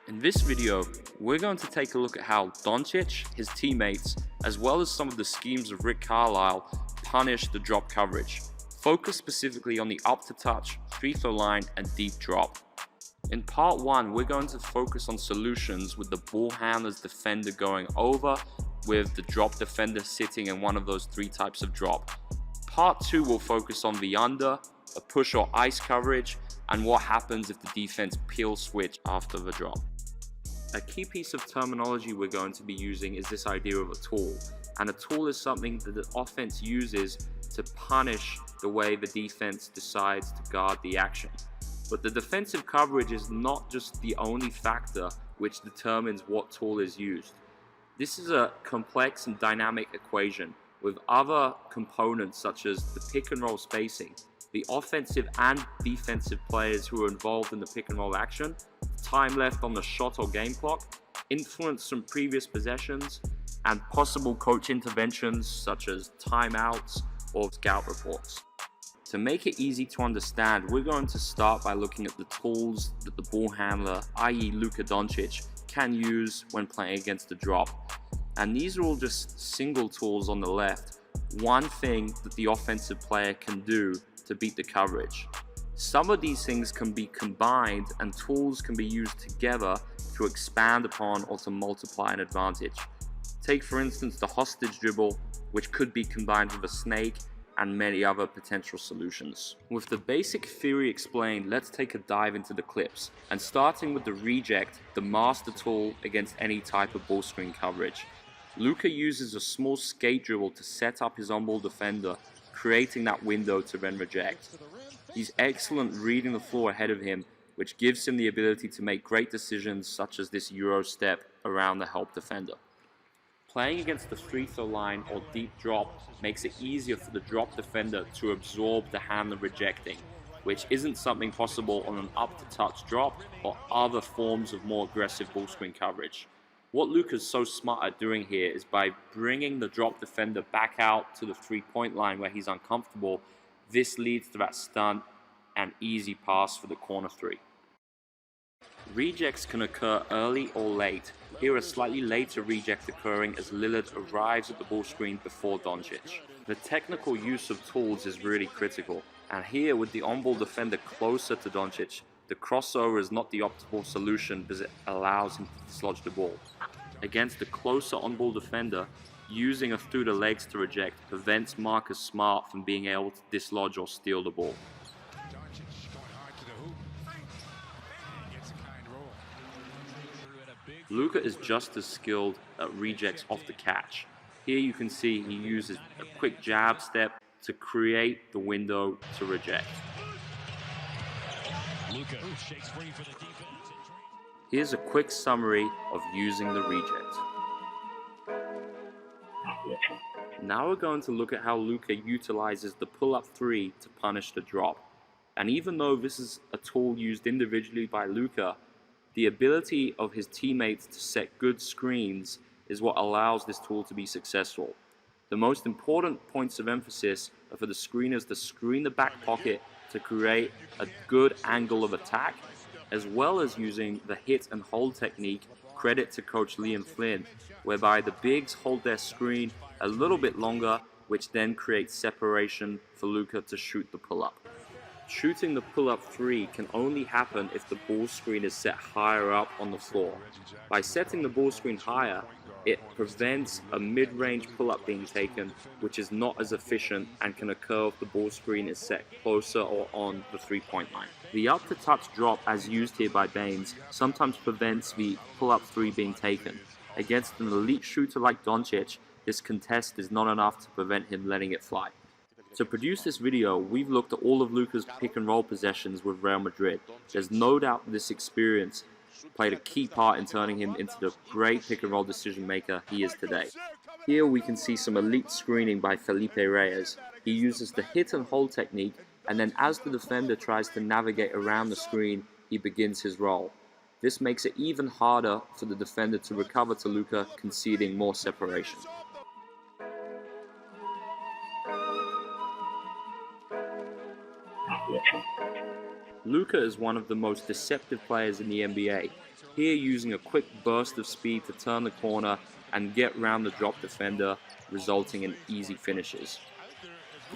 In this video, we're going to take a look at how Doncic, his teammates, as well as some of the schemes of Rick Carlisle punish the drop coverage. Focus specifically on the up to touch, free throw line, and deep drop. In part 1, we're going to focus on solutions with the ball handler's defender going over, with the drop defender sitting in one of those 3 types of drop. Part 2 will focus on the under, a push or ice coverage, and what happens if the defense peel switch after the drop. A key piece of terminology we're going to be using is this idea of a tool. And a tool is something that the offense uses to punish the way the defense decides to guard the action. But the defensive coverage is not just the only factor which determines what tool is used. This is a complex and dynamic equation with other components such as the pick and roll spacing, the offensive and defensive players who are involved in the pick and roll action, time left on the shot or game clock, influence from previous possessions, and possible coach interventions such as timeouts or scout reports. To make it easy to understand, we're going to start by looking at the tools that the ball handler, i.e. Luka Doncic, can use when playing against the drop. And these are all just single tools on the left, one thing that the offensive player can do to beat the coverage. Some of these things can be combined and tools can be used together to expand upon or to multiply an advantage. Take for instance the hostage dribble, which could be combined with a snake, and many other potential solutions. With the basic theory explained, let's take a dive into the clips, and starting with the reject, the master tool against any type of ball screen coverage. Luka uses a small skate dribble to set up his on-ball defender, creating that window to then reject. He's excellent reading the floor ahead of him, which gives him the ability to make great decisions such as this Euro step around the help defender. Playing against the free throw line or deep drop makes it easier for the drop defender to absorb the handler rejecting, which isn't something possible on an up-to-touch drop or other forms of more aggressive ball screen coverage. What Luka's so smart at doing here is by bringing the drop defender back out to the three-point line where he's uncomfortable. This leads to that stunt and easy pass for the corner 3. Rejects can occur early or late. Here a slightly later reject occurring as Lillard arrives at the ball screen before Doncic. The technical use of tools is really critical, and here with the on-ball defender closer to Doncic, the crossover is not the optimal solution because it allows him to dislodge the ball. Against the closer on-ball defender, using a through the legs to reject prevents Marcus Smart from being able to dislodge or steal the ball. Luka is just as skilled at rejects off the catch. Here you can see he uses a quick jab step to create the window to reject. Here's a quick summary of using the reject. Now we're going to look at how Luka utilizes the pull-up 3 to punish the drop. And even though this is a tool used individually by Luka, the ability of his teammates to set good screens is what allows this tool to be successful. The most important points of emphasis are for the screeners to screen the back pocket to create a good angle of attack, as well as using the hit and hold technique, credit to Coach Liam Flynn, whereby the bigs hold their screen a little bit longer, which then creates separation for Luka to shoot the pull-up. Shooting the pull-up 3 can only happen if the ball screen is set higher up on the floor. By setting the ball screen higher, it prevents a mid-range pull-up being taken, which is not as efficient and can occur if the ball screen is set closer or on the three-point line. The up-to-touch drop, as used here by Baines, sometimes prevents the pull-up 3 being taken. Against an elite shooter like Doncic, this contest is not enough to prevent him letting it fly. To produce this video, we've looked at all of Luka's pick and roll possessions with Real Madrid. There's no doubt this experience played a key part in turning him into the great pick and roll decision maker he is today. Here we can see some elite screening by Felipe Reyes. He uses the hit and hold technique, and then as the defender tries to navigate around the screen, he begins his roll. This makes it even harder for the defender to recover to Luka, conceding more separation. Luka is one of the most deceptive players in the NBA, here using a quick burst of speed to turn the corner and get round the drop defender, resulting in easy finishes.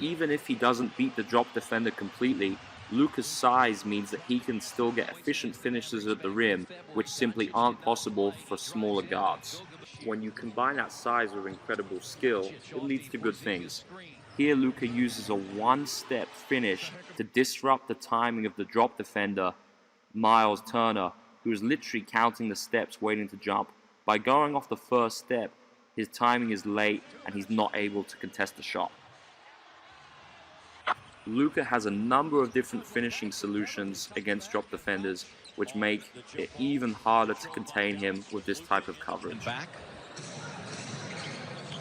Even if he doesn't beat the drop defender completely, Luka's size means that he can still get efficient finishes at the rim, which simply aren't possible for smaller guards. When you combine that size with incredible skill, it leads to good things. Here Luka uses a one-step finish to disrupt the timing of the drop defender, Miles Turner, who is literally counting the steps waiting to jump. By going off the first step, his timing is late and he's not able to contest the shot. Luka has a number of different finishing solutions against drop defenders, which make it even harder to contain him with this type of coverage.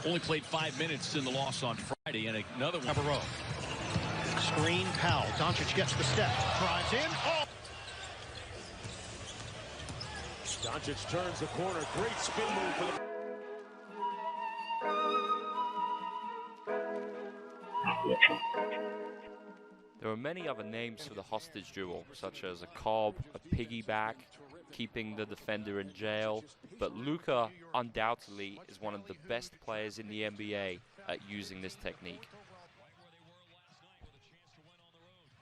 Only played 5 minutes in the loss on Friday, and another one. Row. Screen, Powell. Doncic gets the step. Drives in. Oh! Doncic turns the corner. Great spin move for the... There are many other names for the hostage dribble, such as a cob, a piggyback, keeping the defender in jail, but Luka undoubtedly is one of the best players in the NBA at using this technique.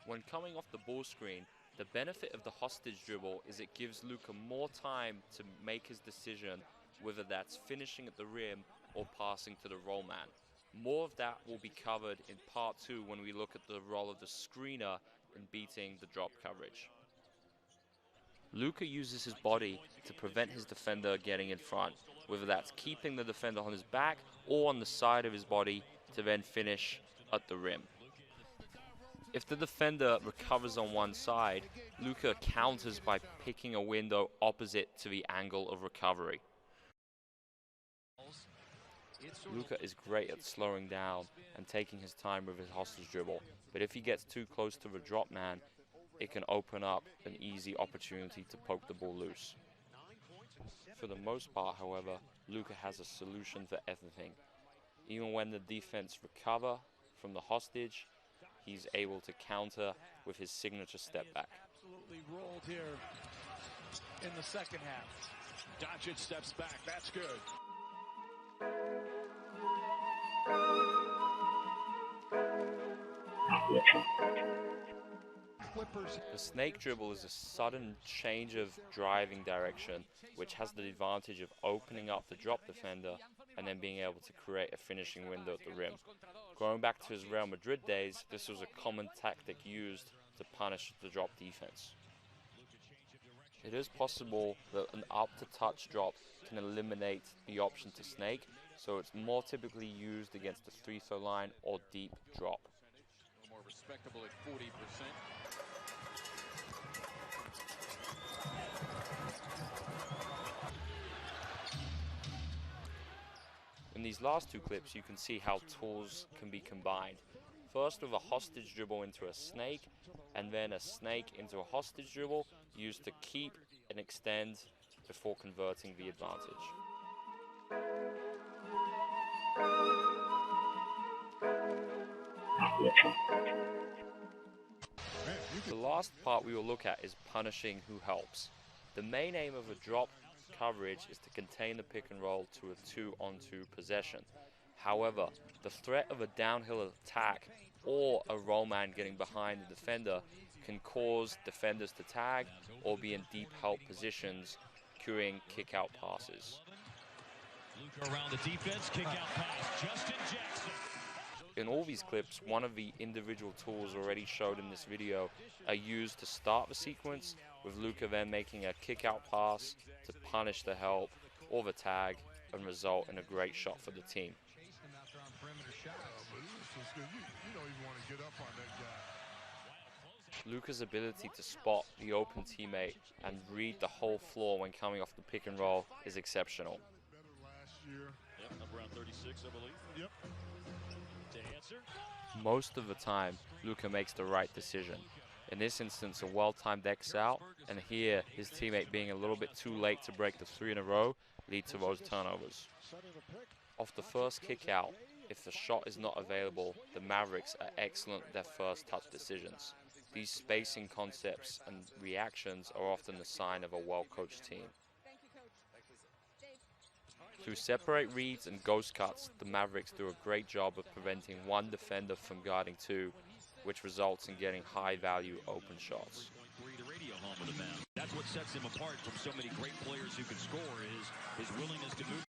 When coming off the ball screen, the benefit of the hostage dribble is it gives Luka more time to make his decision, whether that's finishing at the rim or passing to the roll man. More of that will be covered in part 2 when we look at the role of the screener in beating the drop coverage. Luka uses his body to prevent his defender getting in front, whether that's keeping the defender on his back or on the side of his body to then finish at the rim. If the defender recovers on one side, Luka counters by picking a window opposite to the angle of recovery. Luka is great at slowing down and taking his time with his hostage dribble, but if he gets too close to the drop man, it can open up an easy opportunity to poke the ball loose. For the most part, however, Luka has a solution for everything. Even when the defense recover from the hostage, he's able to counter with his signature step back. Absolutely rolled here in the second half. Doncic steps back. That's good. The snake dribble is a sudden change of driving direction, which has the advantage of opening up the drop defender and then being able to create a finishing window at the rim. Going back to his Real Madrid days, this was a common tactic used to punish the drop defense. It is possible that an up-to-touch drop can eliminate the option to snake, so it's more typically used against the free-throw line or deep drop. More respectable at 40%. In these last two clips, you can see how tools can be combined. First with a hostage dribble into a snake, and then a snake into a hostage dribble used to keep and extend before converting the advantage. The last part we will look at is punishing who helps. The main aim of a drop coverage is to contain the pick and roll to a 2-on-2 possession. However, the threat of a downhill attack or a roll man getting behind the defender can cause defenders to tag or be in deep help positions, cueing kick-out passes. Luka around the defense, kick-out pass, Justin Jackson. In all these clips, one of the individual tools already showed in this video are used to start the sequence, with Luka then making a kick-out pass to punish the help or the tag and result in a great shot for the team. Luka's ability to spot the open teammate and read the whole floor when coming off the pick and roll is exceptional. Around 36, I believe. Yep. Most of the time, Luka makes the right decision. In this instance, a well-timed X out, and here, his teammate being a little bit too late to break the 3 in a row, lead to those turnovers. Off the first kick out, if the shot is not available, the Mavericks are excellent at their first touch decisions. These spacing concepts and reactions are often the sign of a well-coached team. Through separate reads and ghost cuts, the Mavericks do a great job of preventing one defender from guarding two, which results in getting high-value open shots. That's what sets him apart from so many great players who can score, is his willingness to move.